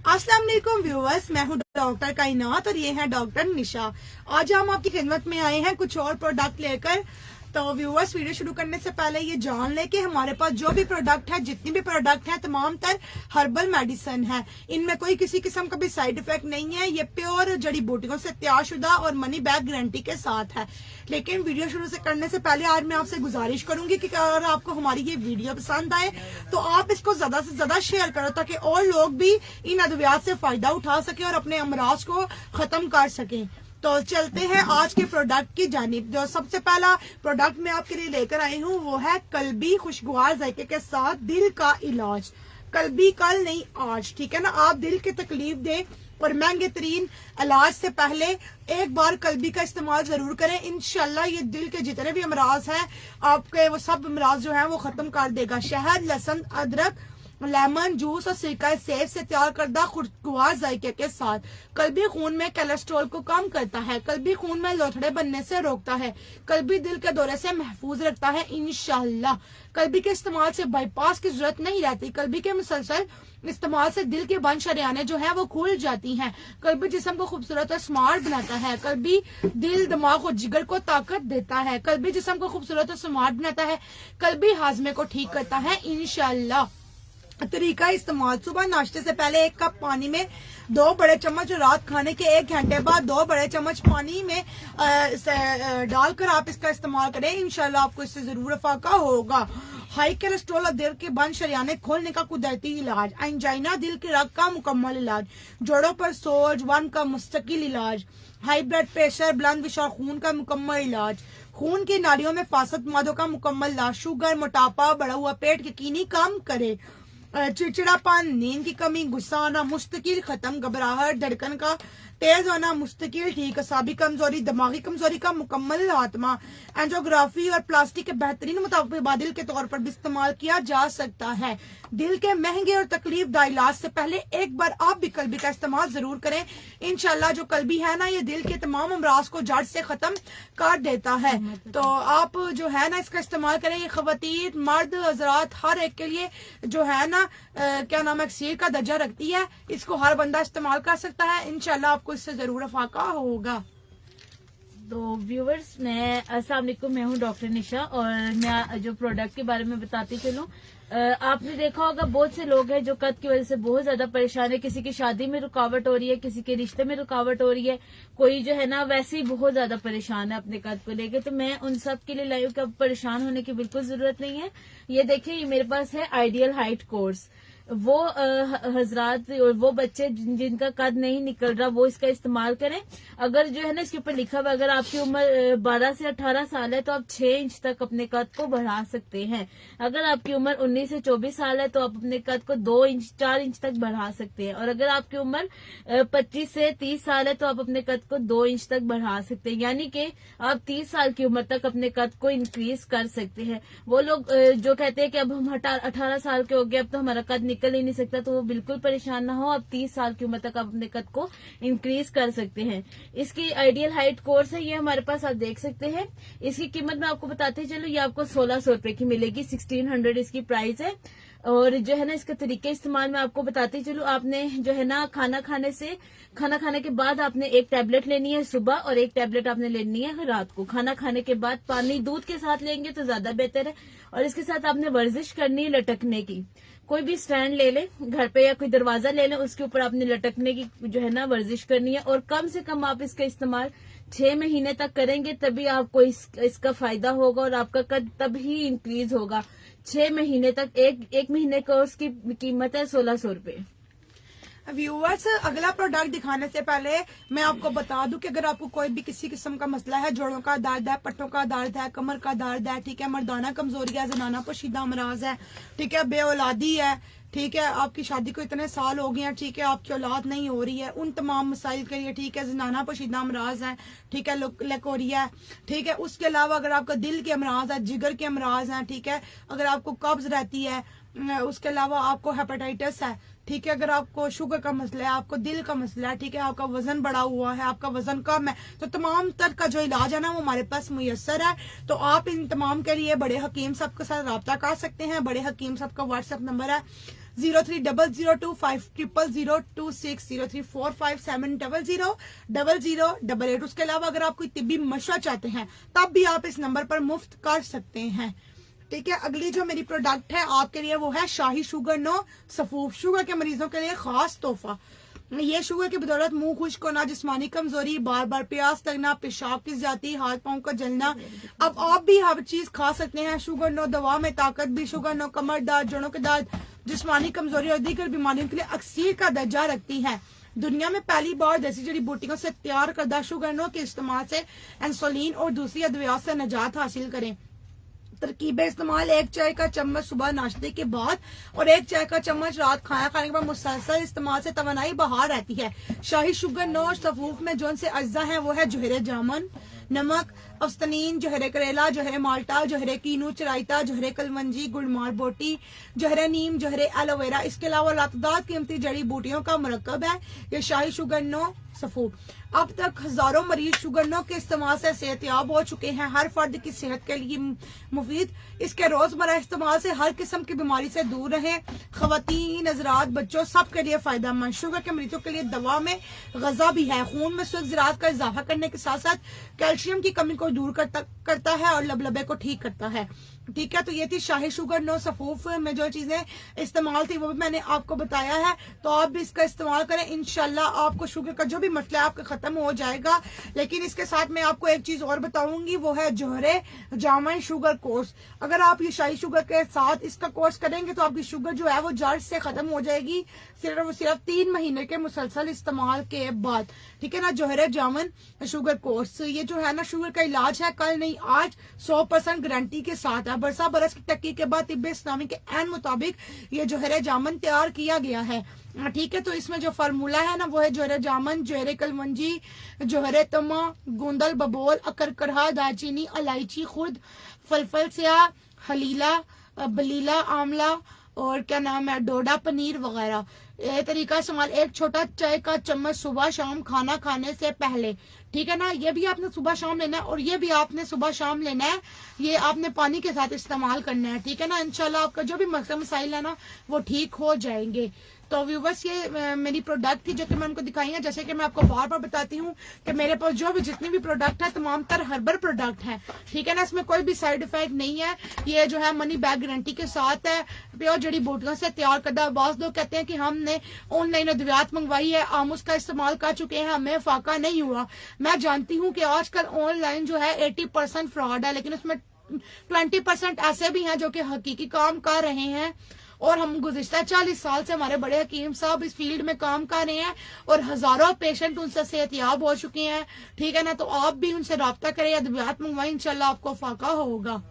अस्सलाम वालेकुम व्यूअर्स, मैं हूं डॉक्टर कायनात और ये है डॉक्टर निशा। आज हम आपकी खिदमत में आए हैं कुछ और प्रोडक्ट लेकर। तो व्यूअर्स, वीडियो शुरू करने से पहले ये जान ले कि हमारे पास जो भी प्रोडक्ट है, जितनी भी प्रोडक्ट है, तमाम तर हर्बल मेडिसिन है। इनमें कोई किसी किस्म का भी साइड इफेक्ट नहीं है। ये प्योर जड़ी बूटियों से तैयारशुदा और मनी बैग गारंटी के साथ है। लेकिन वीडियो शुरू से करने से पहले आज मैं आपसे गुजारिश करूंगी कि अगर आपको हमारी ये वीडियो पसंद आए तो आप इसको ज्यादा से ज्यादा शेयर करो, ताकि और लोग भी इन अद्वियात से फायदा उठा सके और अपने अमराज को खत्म कर सकें। तो चलते हैं आज के प्रोडक्ट की जानिब। जो सबसे पहला प्रोडक्ट मैं आपके लिए लेकर आई हूँ वो है कल्बी खुशगवार जायके के साथ दिल का इलाज। कल्बी कल नहीं आज, ठीक है ना। आप दिल की तकलीफ दे और महंगे तरीन इलाज से पहले एक बार कल्बी का इस्तेमाल जरूर करें। इंशाल्लाह ये दिल के जितने भी अमराज हैं आपके, वो सब अमराज जो हैं वो खत्म कर देगा। शहद, लहसुन, अदरक, लेमन जूस और सिरका सेब से तैयार करदा खुशगवार जायके के साथ कल्बी खून में कोलेस्ट्रॉल को कम करता है। कल्बी खून में लोथड़े बनने से रोकता है। कल्बी दिल के दौरे से महफूज रखता है इंशाल्लाह। कल्बी के इस्तेमाल से बाईपास की जरूरत नहीं रहती। कल्बी के मुसलसल इस्तेमाल से दिल के बंद शरियाने जो है वो खुल जाती हैं। कल्बी जिस्म को खूबसूरत और स्मार्ट बनाता है। कल्बी दिल, दिमाग और जिगर को ताकत देता है। कल्बी जिस्म को खूबसूरत और स्मार्ट बनाता है। कल्बी हाजमे को ठीक करता है इंशाल्लाह। तरीका इस्तेमाल: सुबह नाश्ते से पहले 1 कप पानी में 2 बड़े चम्मच, रात खाने के 1 घंटे बाद 2 बड़े चम्मच पानी में डालकर आप इसका इस्तेमाल करें। इंशाल्लाह आपको इससे जरूर फायदा होगा। हाई कोलेस्ट्रॉल और दिल के बंद शरियाने खोलने का कुदरती इलाज। एंजाइना, दिल की रग का मुकम्मल इलाज। जोड़ों पर सोज, वन का मुस्तकिल इलाज। हाई ब्लड प्रेशर, बुलंद विशाल खून का मुकम्मल इलाज। खून की नाड़ियों में फासद मादों का मुकम्मल इलाज। शुगर, मोटापा, बढ़ा हुआ पेट यकीनी कम करे। चिड़चिड़ापन, नींद की कमी, गुस्सा आना मुस्तकिल खत्म। घबराहट, धड़कन का तेज होना मुस्तकिल ठीक। असाबी कमजोरी, दिमागी कमजोरी का मुकम्मल आत्मा। एंजियोग्राफी और प्लास्टिक के बेहतरीन मुताबिल के तौर पर भी इस्तेमाल किया जा सकता है। दिल के महंगे और तकलीफ दा इलाज से पहले एक बार आप भी कल्बी का इस्तेमाल जरूर करें। इंशाल्लाह जो कल्बी है ना, ये दिल के तमाम अमराज को जड़ से खत्म कर देता है। तो आप जो है ना इसका इस्तेमाल करें। ये खवातीन, मर्द, हजरात हर एक के लिए जो है ना क्या नाम है, अक्सीर का दर्जा रखती है। इसको हर बंदा इस्तेमाल कर सकता है। इंशाल्लाह आपको इससे जरूर फायदा होगा। तो व्यूवर्स, मैं अस्सलाम वालेकुम, मैं हूँ डॉक्टर निशा और मैं जो प्रोडक्ट के बारे में बताती चलूँ। आपने देखा होगा बहुत से लोग हैं जो कद की वजह से बहुत ज्यादा परेशान है। किसी की शादी में रुकावट हो रही है, किसी के रिश्ते में रुकावट हो रही है, कोई जो है ना वैसे ही बहुत ज्यादा परेशान है अपने कद को लेके। तो मैं उन सब के लिए लाई हूं कि अब परेशान होने की बिल्कुल जरूरत नहीं है। ये देखिए, ये मेरे पास है आइडियल हाइट कोर्स। वो हजरात और वो बच्चे जिनका कद नहीं निकल रहा वो इसका इस्तेमाल करें। अगर जो है ना इसके ऊपर लिखा हुआ, अगर आपकी उम्र 12 से 18 साल है तो आप 6 इंच तक अपने कद को बढ़ा सकते हैं। अगर आपकी उम्र 19 से 24 साल है तो आप अपने कद को 2 इंच 4 इंच तक बढ़ा सकते हैं। और अगर आपकी उम्र 25 से 30 साल है तो आप अपने कद को 2 इंच तक बढ़ा सकते हैं। यानी कि आप 30 साल की उम्र तक अपने कद को इंक्रीज कर सकते हैं। वो लोग जो कहते हैं कि अब हम 18 साल के हो गए, अब तो हमारा कद निकल ही नहीं सकता, तो वो बिल्कुल परेशान ना हो। अब 30 साल की उम्र तक आप अपने कद को इंक्रीज कर सकते हैं। इसकी आइडियल हाइट कोर्स है, ये हमारे पास आप देख सकते हैं। इसकी कीमत मैं आपको बताते चलूं, ये आपको 1600 रुपए की मिलेगी। 1600 इसकी प्राइस है। और जो है ना इसका तरीके इस्तेमाल मैं आपको बताती चलूं। आपने जो है ना खाना खाने के बाद आपने 1 टैबलेट लेनी है सुबह और 1 टैबलेट आपने लेनी है रात को। खाना खाने के बाद पानी दूध के साथ लेंगे तो ज्यादा बेहतर है। और इसके साथ आपने वर्जिश करनी है लटकने की। कोई भी स्टैंड ले लें घर पे या कोई दरवाजा ले लें, उसके ऊपर आपने लटकने की जो है ना वर्जिश करनी है। और कम से कम आप इसका इस्तेमाल 6 महीने तक करेंगे, तभी आपको इसका फायदा होगा और आपका कद तभी इंक्रीज होगा। 6 महीने तक, एक महीने कोर्स की कीमत है 1600 रुपए। व्यूअर्स, अगला प्रोडक्ट दिखाने से पहले मैं आपको बता दूं कि अगर आपको कोई भी किसी किस्म का मसला है, जोड़ों का दर्द है, पट्टों का दर्द है, कमर का दर्द है, ठीक है, मर्दाना कमजोरी है, जनाना पोशीदा अमराज है, ठीक है, बेऔलादी है, ठीक है, आपकी शादी को इतने साल हो गए हैं, ठीक है, आपकी औलाद नहीं हो रही है, उन तमाम मसाइल के लिए, ठीक है, जनाना पोशीदा अमराज है, ठीक है, लकोरिया है, ठीक है। उसके अलावा अगर आपका दिल के अमराज है, जिगर के अमराज हैं, ठीक है, अगर आपको कब्ज रहती है, उसके अलावा आपको हेपेटाइटिस है, ठीक है, अगर आपको शुगर का मसला है, आपको दिल का मसला है, ठीक है, आपका वजन बढ़ा हुआ है, आपका वजन कम है, तो तमाम तरह का जो इलाज है ना वो हमारे पास मुयस्सर है। तो आप इन तमाम के लिए बड़े हकीम साहब के साथ रब्ता कर सकते हैं। बड़े हकीम साहब का व्हाट्सएप नंबर है 0300250026 034570000088। उसके अलावा अगर आप कोई तिब्बी मशवरा चाहते हैं तब भी आप इस नंबर पर मुफ्त कर सकते हैं। ठीक है, अगली जो मेरी प्रोडक्ट है आपके लिए वो है शाही शुगर नो सफूफ। शुगर के मरीजों के लिए खास तोहफा। ये शुगर की बदौलत मुंह खुश्क होना, जिस्मानी कमजोरी, बार बार प्यास लगना, पेशाब की ज्यादती, हाथ पांव का जलना, अब आप भी हर चीज खा सकते हैं। शुगर नो दवा में ताकत भी, शुगर नो कमर दर्द, जोड़ों के दर्द, जिस्मानी कमजोरी और दीगर बीमारियों के लिए अक्सीर का दर्जा रखती है। दुनिया में पहली बार देसी जड़ी बूटियों से तैयार करदा शुगर नो के इस्तेमाल से इंसुलिन और दूसरी अद्वियात से निजात हासिल करें। तरकीबें इस्तेमाल: 1 चाय का चम्मच सुबह नाश्ते के बाद और 1 चाय का चम्मच रात खाना खाने के बाद मुसलसल इस्तेमाल से तवानाई बहार रहती है। शाही शुगर नोश सफूफ में जो से अज्जा है वो है जहरे जामुन, नमक, अफ्तनीन, जहरे करेला, जहरे माल्टा, जहरे कीनू, चराइता, जहरे कलमंजी, गुड़मार बोटी, जहरे नीम, जहरे एलोवेरा। इसके अलावा लातदार कीमती जड़ी बूटियों का मरकब है ये शाही शुगर नो सफूफ। अब तक हजारों मरीज शुगर नो के इस्तेमाल से सेहतयाब हो चुके हैं। हर फर्द की सेहत के लिए मुफीद, इसके रोजमर्रा इस्तेमाल से हर किस्म की बीमारी से दूर रहें। खवातीन, हजरात, बच्चों सब के लिए फायदेमंद। शुगर के मरीजों के लिए दवा में गजा भी है। खून में स्वस्थ ज़रात का इजाफा करने के साथ साथ कैल्शियम की कमी को दूर करता है और लबलबे को ठीक करता है। ठीक है, तो ये थी शाही शुगर नो सफूफ में जो चीजें इस्तेमाल थी वो भी मैंने आपको बताया है, तो आप भी इसका इस्तेमाल करें। इंशाल्लाह आपको शुगर का जो भी मसला है आपका खत्म हो जाएगा। लेकिन इसके साथ मैं आपको एक चीज और बताऊंगी, वो है जोहरे जामुन शुगर कोर्स। अगर आप ये शाही शुगर के साथ इसका कोर्स करेंगे तो आपकी शुगर जो है वो जड़ से खत्म हो जाएगी, सिर्फ 3 महीने के मुसलसल इस्तेमाल के बाद। ठीक है ना, जोहरे जामुन शुगर कोर्स ये जो है ना शुगर का इलाज है, कल नहीं आज 100% गारंटी के साथ है। बरसा बरस की तहकीक के बाद तिब्बे इस्लामी के ऐन मुताबिक ये जोहरे जामुन तैयार किया गया है। ठीक है, तो इसमें जो फार्मूला है ना वो है जोहरे जामुन, जोहरे कलमंजी, जोहरे तमा, गोंदल, बबोल, अकरकरहा, दालचीनी, इलायची, खुर्द, फलफल स्याह, हलीला, बलीला, आंवला और क्या नाम है डोडा, पनीर वगैरह। ये तरीका इस्तेमाल: 1 छोटा चाय का चम्मच सुबह शाम खाना खाने से पहले। ठीक है ना, ये भी आपने सुबह शाम लेना है और ये भी आपने सुबह शाम लेना है। ये आपने पानी के साथ इस्तेमाल करना है। ठीक है ना, इंशाल्लाह आपका जो भी मसाइल है ना वो ठीक हो जाएंगे। तो व्यूवर्स ये मेरी प्रोडक्ट थी जो कि मैं उनको दिखाई है। जैसे कि मैं आपको बार बार बताती हूँ कि मेरे पास जो भी जितनी भी प्रोडक्ट है तमाम तर हर्बल प्रोडक्ट है। ठीक है ना, इसमें कोई भी साइड इफेक्ट नहीं है। ये जो है मनी बैग गारंटी के साथ है, प्योर जड़ी बूटियों से तैयार करदा। बाज़ लोग कहते हैं कि हमने ऑनलाइन अद्वियात मंगवाई है, हम उसका इस्तेमाल कर चुके हैं, हमें फाका नहीं हुआ। मैं जानती हूँ कि आजकल ऑनलाइन जो है 80% फ्रॉड है, लेकिन उसमें 20% ऐसे भी हैं जो कि हकीकी काम कर रहे हैं। और हम गुज़िश्ता 40 साल से हमारे बड़े हकीम साहब इस फील्ड में काम कर रहे हैं और हजारों पेशेंट उनसे सेहतयाब हो चुके हैं। ठीक है ना, तो आप भी उनसे राब्ता करें, अद्वियात मंगवाएं, इंशाल्लाह आपको फाका होगा।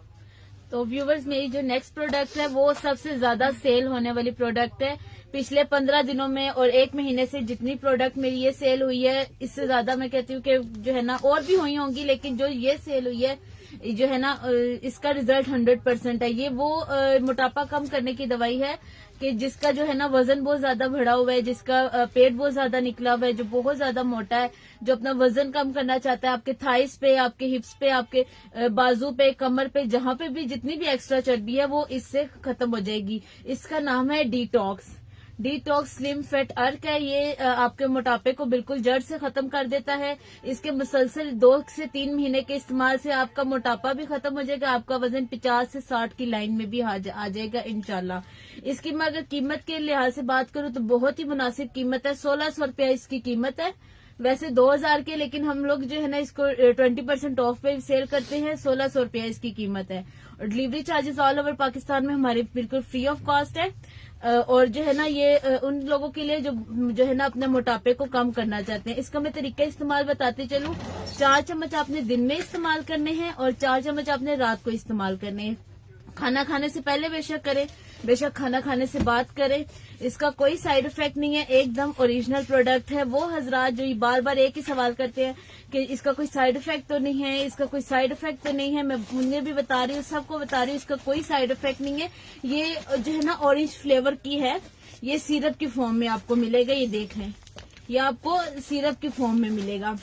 तो व्यूवर्स मेरी जो नेक्स्ट प्रोडक्ट है वो सबसे ज्यादा सेल होने वाली प्रोडक्ट है। पिछले 15 दिनों में और 1 महीने से जितनी प्रोडक्ट मेरी ये सेल हुई है, इससे ज्यादा मैं कहती हूँ कि जो है ना और भी हुई होंगी, लेकिन जो ये सेल हुई है जो है ना इसका रिजल्ट 100% है। ये वो मोटापा कम करने की दवाई है कि जिसका जो है ना वजन बहुत ज्यादा बढ़ा हुआ है, जिसका पेट बहुत ज्यादा निकला हुआ है, जो बहुत ज्यादा मोटा है, जो अपना वजन कम करना चाहता है, आपके थाइस पे, आपके हिप्स पे, आपके बाजू पे, कमर पे, जहां पे भी जितनी भी एक्स्ट्रा चर्बी है वो इससे खत्म हो जाएगी। इसका नाम है डिटॉक्स स्लिम फैट अर्क है। ये आपके मोटापे को बिल्कुल जड़ से खत्म कर देता है। इसके मुसलसल 2 से 3 महीने के इस्तेमाल से आपका मोटापा भी खत्म हो जाएगा, आपका वजन 50 से 60 की लाइन में भी आ जाएगा इंशाल्लाह। इसकी मैं अगर कीमत के लिहाज से बात करूं तो बहुत ही मुनासिब कीमत है। 1600 रुपया इसकी कीमत है, वैसे 2000 के, लेकिन हम लोग जो है ना इसको 20% ऑफ पे सेल करते हैं। 1600 रुपया इसकी कीमत है और delivery charges all over Pakistan में हमारे बिल्कुल फ्री ऑफ कॉस्ट है। और जो है ना ये उन लोगों के लिए जो है ना अपने मोटापे को कम करना चाहते हैं। इसका मैं तरीका इस्तेमाल बताते चलूं। 4 चम्मच आपने दिन में इस्तेमाल करने हैं और 4 चम्मच आपने रात को इस्तेमाल करने हैं। खाना खाने से पहले बेशक करें, बेशक खाना खाने से बाद करें। इसका कोई साइड इफेक्ट नहीं है, एकदम ओरिजिनल प्रोडक्ट है। वो हजरात जो बार बार एक ही सवाल करते हैं कि इसका कोई साइड इफेक्ट तो नहीं है, इसका कोई साइड इफेक्ट तो नहीं है, मैं मुझे भी बता रही हूँ, सबको बता रही हूँ, इसका कोई साइड इफेक्ट नहीं है। ये जो है ना ऑरेंज फ्लेवर की है, ये सिरप की फॉर्म में आपको मिलेगा। ये देख लें, ये आपको सिरप की फॉर्म में मिलेगा।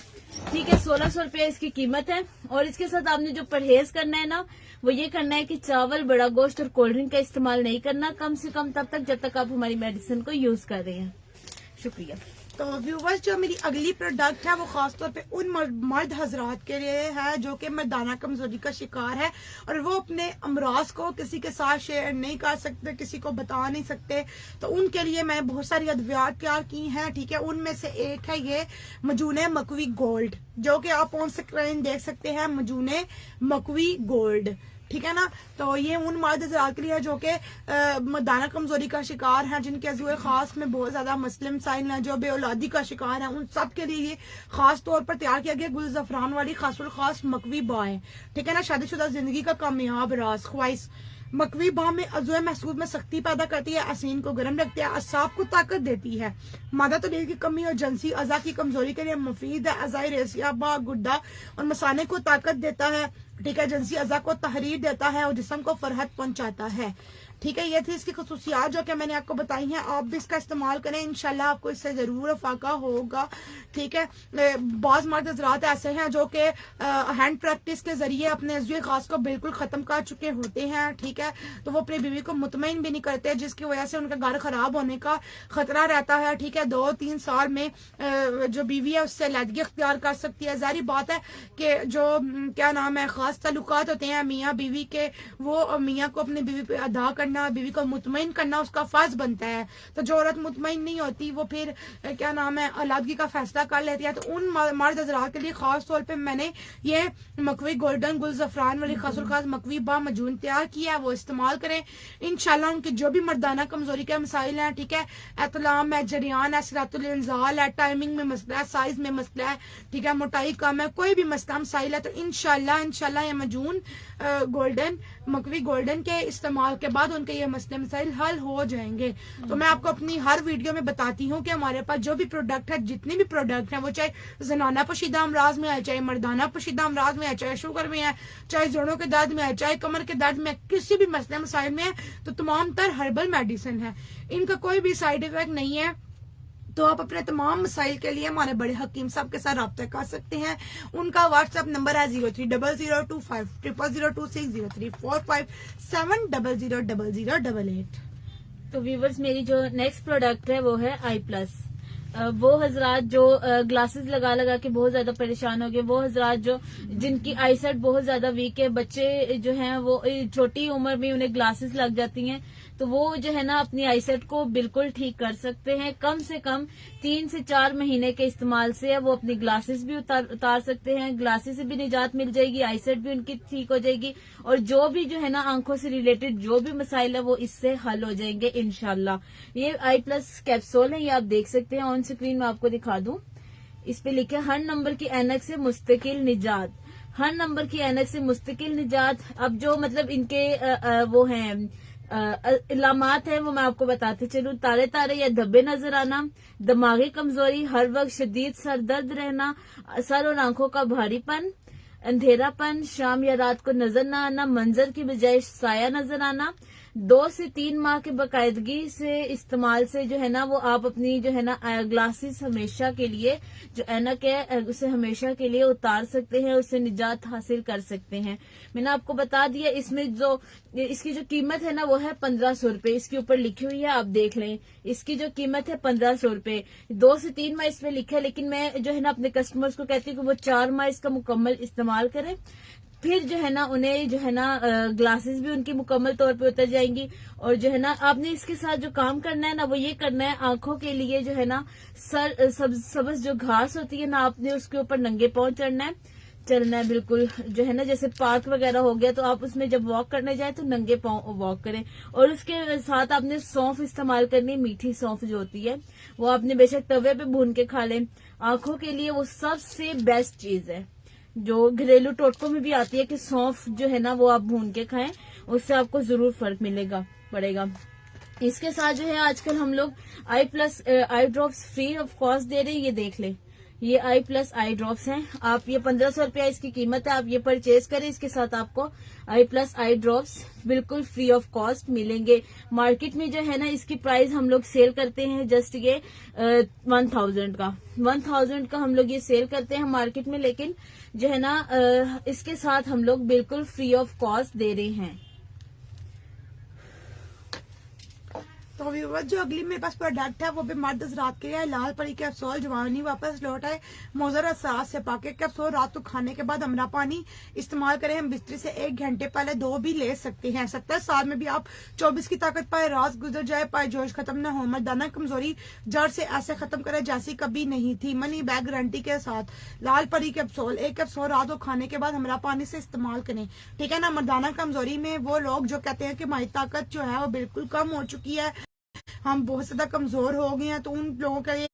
ठीक है, 1600 रुपया इसकी कीमत है। और इसके साथ आपने जो परहेज करना है ना, वो ये करना है कि चावल, बड़ा गोश्त और कोल्ड ड्रिंक का इस्तेमाल नहीं करना, कम से कम तब तक जब तक आप हमारी मेडिसिन को यूज कर रहे हैं। शुक्रिया। तो व्यूवर्स, जो मेरी अगली प्रोडक्ट है वो खासतौर पे उन मर्द हजरात के लिए है जो कि मर्दाना कमजोरी का शिकार है और वो अपने अमराज को किसी के साथ शेयर नहीं कर सकते, किसी को बता नहीं सकते। तो उनके लिए मैंने बहुत सारी अद्वियात तैयार की हैं। ठीक है, उनमें से एक है ये मजूने मकवी गोल्ड, जो कि आप ऑन स्क्रीन देख सकते हैं, मजूने मकवी गोल्ड। ठीक है ना। तो ये उन मर्द हज़रात के लिए है जो कि मर्दाना कमजोरी का शिकार है, जिनके अज़ूए खास में बहुत ज्यादा मसले मसाइल हैं, जो बेऔलादी का शिकार है, उन सब के लिए ये खास तौर पर तैयार किया गया गुल जफरान वाली खासुल खास मकवी बाय। ठीक है ना। शादीशुदा जिंदगी का कामयाब राज ख्वाहिश मकवी बाह में अज़ुए महसूस में सख्ती पैदा करती है, असीन को गर्म रखती है, असाब को ताकत देती है, मादा तलील की कमी और जंसी अज़ा की कमजोरी के लिए मुफीद है, अज़ाई रेसिया बा गुड्डा और मसाने को ताकत देता है। ठीक है, जंसी अज़ा को तहरीर देता है और जिस्म को फरहत पहुंचाता है। ठीक है, ये थी इसकी खसूसियात जो कि मैंने आपको बताई हैं। आप भी इसका इस्तेमाल करें, इंशाल्लाह आपको इससे जरूर फाका होगा। ठीक है, बाज मर्द हज़रात ऐसे हैं जो कि हैंड प्रैक्टिस के जरिए अपने अज़्वे खास को बिल्कुल खत्म कर चुके होते हैं। ठीक है, तो वो अपनी बीवी को मुतमईन भी नहीं करते, जिसकी वजह से उनका घर खराब होने का खतरा रहता है। ठीक है, 2-3 साल में जो बीवी है उससे अलहदगी अख्तियार कर सकती है। जाहिर बात है कि जो क्या नाम है खास ताल्लुकात होते हैं मियाँ बीवी के, वो मियाँ को अपनी बीवी पे अदा करना, बीवी को मुतमईन करना उसका फर्ज बनता है। तो जो औरत मुतमईन नहीं होती वो फिर क्या नाम है अलहदगी का फैसला कर लेती है। तो उन मर्द हज़रात के लिए खास तौर पे मैंने ये मकवी गोल्डन गुल जफरान वाली खासुल खास मकवी बा मजून तैयार किया है, वो इस्तेमाल करें। इंशाल्लाह उनकी जो भी मर्दाना कमजोरी के मसाइल हैं, ठीक है, एतलाम है, जरियान है, सिरातुल इंजाल है, टाइमिंग में मसला है, साइज में मसला है, ठीक है, मोटाई कम है, कोई भी मसला मसाइल है, तो इंशाल्लाह ये मजून गोल्डन मकवी गोल्डन के इस्तेमाल के बाद उनके ये मसले मसाइल हल हो जाएंगे। तो मैं आपको अपनी हर वीडियो में बताती हूँ कि हमारे पास जो भी प्रोडक्ट है, जितने भी प्रोडक्ट हैं, वो चाहे जनाना पोशीदा अमराज में है, चाहे मर्दाना पोशीदा अमराज में है, चाहे शुगर में है, चाहे जोड़ों के दर्द में है, चाहे कमर के दर्द में, किसी भी मसले मसाइल में है, तो तमाम तर हर्बल मेडिसिन है, इनका कोई भी साइड इफेक्ट नहीं है। तो आप अपने तमाम मसाइल के लिए हमारे बड़े हकीम साहब के साथ रब्ता कर सकते हैं। उनका व्हाट्सएप नंबर है 0300250026034570000088। तो व्यूवर्स, मेरी जो नेक्स्ट प्रोडक्ट है वो है आई प्लस। वो हजरात जो ग्लासेस लगा लगा के बहुत ज्यादा परेशान हो गए, वो हजरात जो जिनकी आईसाइट बहुत ज्यादा वीक है, बच्चे जो हैं वो छोटी उम्र में उन्हें ग्लासेस लग जाती हैं, तो वो जो है ना अपनी आईसाइट को बिल्कुल ठीक कर सकते हैं। कम से कम 3 से 4 महीने के इस्तेमाल से वो अपनी ग्लासेस भी उतार सकते हैं, ग्लासेस से भी निजात मिल जाएगी, आईसाइट भी उनकी ठीक हो जाएगी, और जो भी जो है ना आंखों से रिलेटेड जो भी मसाइल है वो इससे हल हो जाएंगे इंशाल्लाह। ये आई प्लस कैप्सूल है, ये आप देख सकते हैं ऑन स्क्रीन में, आपको दिखा दूं। इस पे लिखे हर नंबर की ऐनक से मुस्तकिल निजात, हर नंबर की ऐनक से मुस्तकिल निजात। अब जो मतलब इनके वो हैं इलामात है वो मैं आपको बताते चलूं। तारे तारे या धब्बे नजर आना, दिमागी कमजोरी, हर वक्त शदीद सर दर्द रहना, सर और आंखों का भारीपन, अंधेरापन, शाम या रात को नजर न आना, मंजर की बजाय साया नजर आना, 2 से 3 माह के बाकायदगी से इस्तेमाल से जो है ना वो आप अपनी जो है ना ग्लासेस हमेशा के लिए जो ऐनक है उसे हमेशा के लिए उतार सकते हैं, उससे निजात हासिल कर सकते हैं। मैंने आपको बता दिया इसमें जो इसकी जो कीमत है ना वो है 1500 रुपए, इसके ऊपर लिखी हुई है, आप देख लें। इसकी जो कीमत है 1500 रुपए, 2 से 3 माह इसमें लिखा है, लेकिन मैं जो है ना अपने कस्टमर्स को कहती हूँ कि वो 4 माह इसका मुकम्मल इस्तेमाल करें, फिर जो है ना उन्हें जो है ना ग्लासेस भी उनकी मुकम्मल तौर पे उतर जाएंगी। और जो है ना आपने इसके साथ जो काम करना है ना वो ये करना है, आंखों के लिए जो है ना सबज जो घास होती है ना, आपने उसके ऊपर नंगे पांव चलना है बिल्कुल। जो है ना जैसे पार्क वगैरह हो गया तो आप उसमें जब वॉक करने जाए तो नंगे पांव वॉक करें। और उसके साथ आपने सौंफ इस्तेमाल करनी, मीठी सौंफ जो होती है वो आपने बेशक तवे पे भून के खा लें, आंखों के लिए वो सबसे बेस्ट चीज है, जो घरेलू टोटकों में भी आती है कि सौंफ जो है ना वो आप भून के खाएं, उससे आपको जरूर फर्क पड़ेगा। इसके साथ जो है आजकल हम लोग eye plus eye drops free of cost दे रहे हैं, ये देख लें, ये आई प्लस आई ड्रॉप्स हैं। आप ये 1500 रुपया इसकी कीमत है। आप ये परचेज करें, इसके साथ आपको आई प्लस आई ड्रॉप्स बिल्कुल फ्री ऑफ कॉस्ट मिलेंगे। मार्केट में जो है ना इसकी प्राइस हम लोग सेल करते हैं जस्ट ये 1000 का 1000 का हम लोग ये सेल करते हैं मार्केट में, लेकिन जो है ना इसके साथ हम लोग बिल्कुल फ्री ऑफ कॉस्ट दे रहे हैं। तो व्यूअर्स जो अगली मेरे पास प्रोडक्ट है वो भी मर्द हज़रात के है। लाल परी कैप्सूल जवानी वापस लौट आए मोजर असास से पाके कैप्सूल रात को खाने के बाद हमरा पानी इस्तेमाल करें। हम बिस्तरी से 1 घंटे पहले 2 भी ले सकते हैं। 70 साल में भी आप 24 की ताकत पाए, रात गुजर जाए पाए, जोश खत्म न हो, मर्दाना कमजोरी जड़ से ऐसे खत्म करे जैसी कभी नहीं थी, मनी बैग गारंटी के साथ। लाल परी कैप्सूल 1 कैप्सूल रात को खाने के बाद हमरा पानी से इस्तेमाल करें, ठीक है ना। मर्दाना कमजोरी में वो लोग जो कहते हैं कि हमारी ताकत जो है वो बिल्कुल कम हो चुकी है, हम बहुत ज्यादा कमजोर हो गए हैं, तो उन लोगों के लिए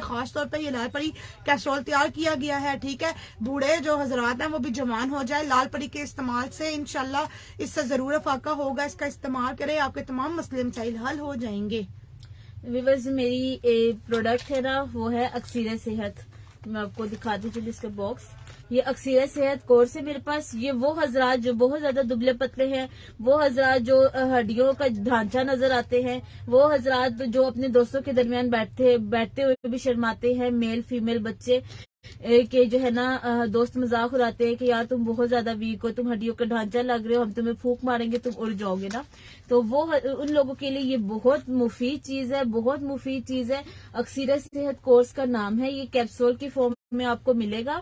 खास तौर पर ये लाल परी कैप्सूल तैयार किया गया है, ठीक है। बूढ़े जो हजरात हैं वो भी जवान हो जाए, लाल परी के इस्तेमाल से इंशाल्लाह इससे जरूर फाका होगा। इसका इस्तेमाल करें, आपके तमाम मसले मसाइल हल हो जाएंगे। व्यूअर्स मेरी प्रोडक्ट है ना वो है अक्सीर सेहत। मैं आपको दिखाती चली इसका बॉक्स। ये अक्सीर सेहत कोर्स है मेरे पास। ये वो हजरात जो बहुत ज्यादा दुबले पतले हैं, वो हजरात जो हड्डियों का ढांचा नजर आते हैं, वो हजरात जो अपने दोस्तों के दरमियान बैठते हुए भी शर्माते हैं, मेल फीमेल बच्चे के जो है ना दोस्त मजाक उड़ाते हैं कि यार तुम बहुत ज्यादा वीक हो, तुम हड्डियों का ढांचा लग रहे हो, हम तुम्हें फूंक मारेंगे, तुम उड़ जाओगे ना। तो वो उन लोगों के लिए ये बहुत मुफीद चीज है, बहुत मुफीद चीज है। अक्सीर सेहत कोर्स का नाम है। ये कैप्सूल की फॉर्म में आपको मिलेगा।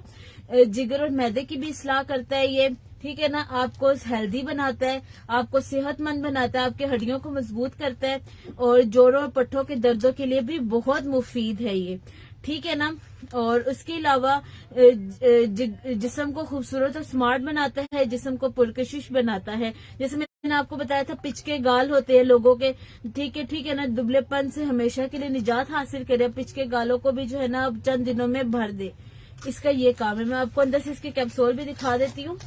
जिगर और मैदे की भी इस्लाह करता है ये, ठीक है ना। आपको हेल्दी बनाता है, आपको सेहतमंद बनाता है, आपके हड्डियों को मजबूत करता है, और जोड़ों और पट्टों के दर्दों के लिए भी बहुत मुफीद है ये, ठीक है ना। और उसके अलावा जिस्म को खूबसूरत और स्मार्ट बनाता है, जिस्म को पुरकशिश बनाता है। जैसे मैंने आपको बताया था पिचके गाल होते हैं लोगों के, ठीक है ना। दुबलेपन से हमेशा के लिए निजात हासिल करे, पिचके गालों को भी जो है ना चंद दिनों में भर दे, इसका ये काम है। मैं आपको अंदर से इसके कैप्सूल भी दिखा देती हूँ।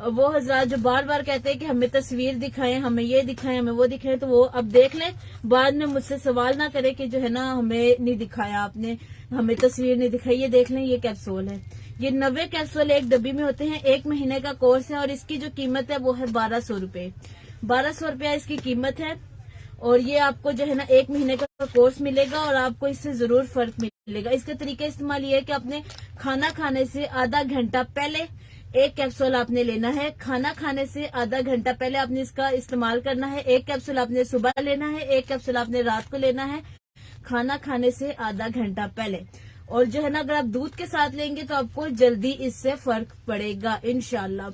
वो हजरात जो बार बार कहते हैं कि हमें तस्वीर दिखाएं, हमें ये दिखाएं, हमें वो दिखाएं, तो वो अब देख लें, बाद में मुझसे सवाल ना करें कि जो है ना हमें नहीं दिखाया आपने, हमें तस्वीर नहीं दिखाई। ये देख लें, ये कैप्सूल है। ये 90 कैप्सूल एक डब्बी में होते हैं। 1 महीने का कोर्स है और इसकी जो कीमत है वो है 1200 रुपए। 1200 रुपया इसकी कीमत है। और ये आपको जो है ना 1 महीने का कोर्स मिलेगा और आपको इससे जरूर फर्क मिलेगा। इसका तरीका इस्तेमाल ये है कि आपने खाना खाने से आधा घंटा पहले 1 कैप्सूल आपने लेना है। खाना खाने से आधा घंटा पहले आपने इसका इस्तेमाल करना है। 1 कैप्सूल आपने सुबह लेना है, 1 कैप्सूल आपने रात को लेना है, खाना खाने से आधा घंटा पहले। और जो है ना अगर आप दूध के साथ लेंगे तो आपको जल्दी इससे फर्क पड़ेगा इंशाल्लाह।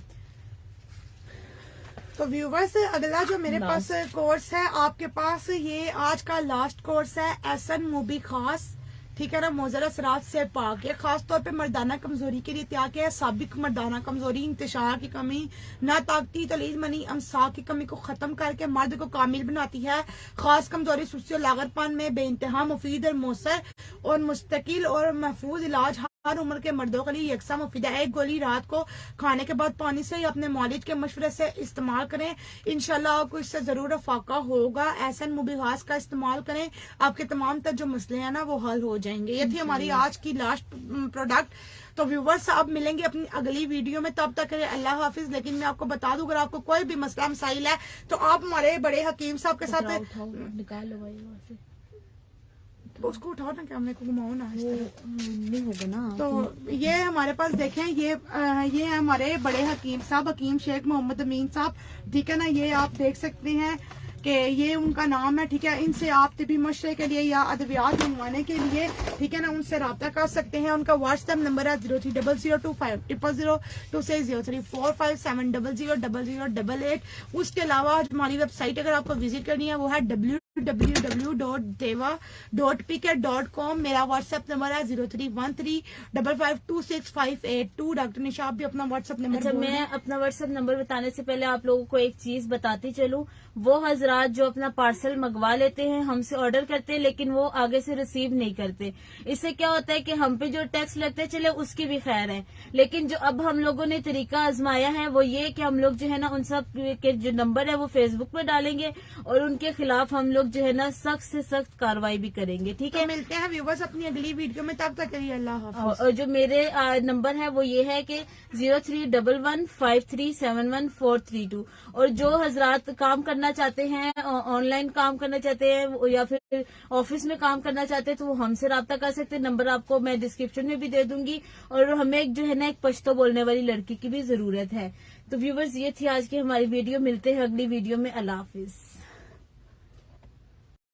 तो व्यूवर्स अगला जो मेरे पास कोर्स है, आपके पास ये आज का लास्ट कोर्स है एहसन मूबी खास, ठीक है ना। मोजरा सरात से पाक, ये खास तौर पे मर्दाना कमजोरी के लिए तैयार किया है। साबिक मर्दाना कमजोरी, इंतशार की कमी, ना ताकती तलीज मनी अमसा की कमी को खत्म करके मर्द को कामिल बनाती है। खास कमजोरी सुस्ती और लागतपान में बेइंतहा मुफीद और मौसर और मुस्तकिल और महफूज इलाज हर उम्र के मर्दों के लिए यकसा मुफीद है। 1 गोली रात को खाने के बाद पानी से या अपने मौलिद के मशवरे से इस्तेमाल करें, इंशाल्लाह आपको इससे जरूर फाका होगा। एहसन मूबी खास का इस्तेमाल करें, आपके तमाम तर जो मसले हैं ना वो हल हो जाएंगे। ये थी हमारी आज की लास्ट प्रोडक्ट। तो व्यूवर्स अब मिलेंगे अपनी अगली वीडियो में, तब तक अल्लाह हाफिज। लेकिन मैं आपको बता दूं, अगर आपको कोई भी मसला मसाइल है तो आप हमारे बड़े हकीम साहब के साथ निकाल लो भाई वहाँ से। उसको उठाओ ना, कैमरे को घुमाओ ना, नहीं होगा ना। तो ये हमारे पास देखें, ये है हमारे बड़े हकीम साहब, हकीम शेख मोहम्मद अमीन साहब, ठीक है ना। ये आप देख सकते हैं कि ये उनका नाम है, ठीक है। इनसे आप तिबी मशरे के लिए या अद्वियात मंगवाने के लिए, ठीक है ना, उनसे रब्ता कर सकते हैं। उनका व्हाट्सएप नंबर है 03002500260347000088। उसके अलावा हमारी वेबसाइट अगर आपको विजिट करनी है वो है www.deva.pk.com। मेरा व्हाट्सएप नंबर है 0313552658। डॉक्टर निशा आप भी अपना व्हाट्सएप नंबर। अच्छा, मैं अपना व्हाट्सएप नंबर बताने से पहले आप लोगों को एक चीज बताती चलूं। वो हजरात जो अपना पार्सल मंगवा लेते हैं, हमसे ऑर्डर करते हैं, लेकिन वो आगे से रिसीव नहीं करते, इससे क्या होता है कि हम पे जो टैक्स लगते हैं, चले उसकी भी खैर है, लेकिन जो अब हम लोगों ने तरीका आजमाया है वो ये कि हम लोग जो है ना उन सब के जो नंबर है वो फेसबुक पे डालेंगे और उनके खिलाफ हम लोग लोग जो है ना सख्त से सख्त कार्रवाई भी करेंगे। ठीक है, तो मिलते हैं व्यूवर्स अपनी अगली वीडियो में, तब तक के लिए अल्लाह हाफ़िज़। और जो मेरे नंबर है वो ये है कि 031153711432। और जो हजरात काम करना चाहते हैं, ऑनलाइन काम करना चाहते हैं या फिर ऑफिस में काम करना चाहते हैं, तो वो हमसे रब्ता कर सकते हैं। नंबर आपको मैं डिस्क्रिप्शन में भी दे दूंगी। और हमें जो है ना एक पश्तो बोलने वाली लड़की की भी जरूरत है। तो व्यूवर्स, ये थी आज की हमारी वीडियो। मिलते हैं अगली वीडियो में। अल्लाह हाफिज।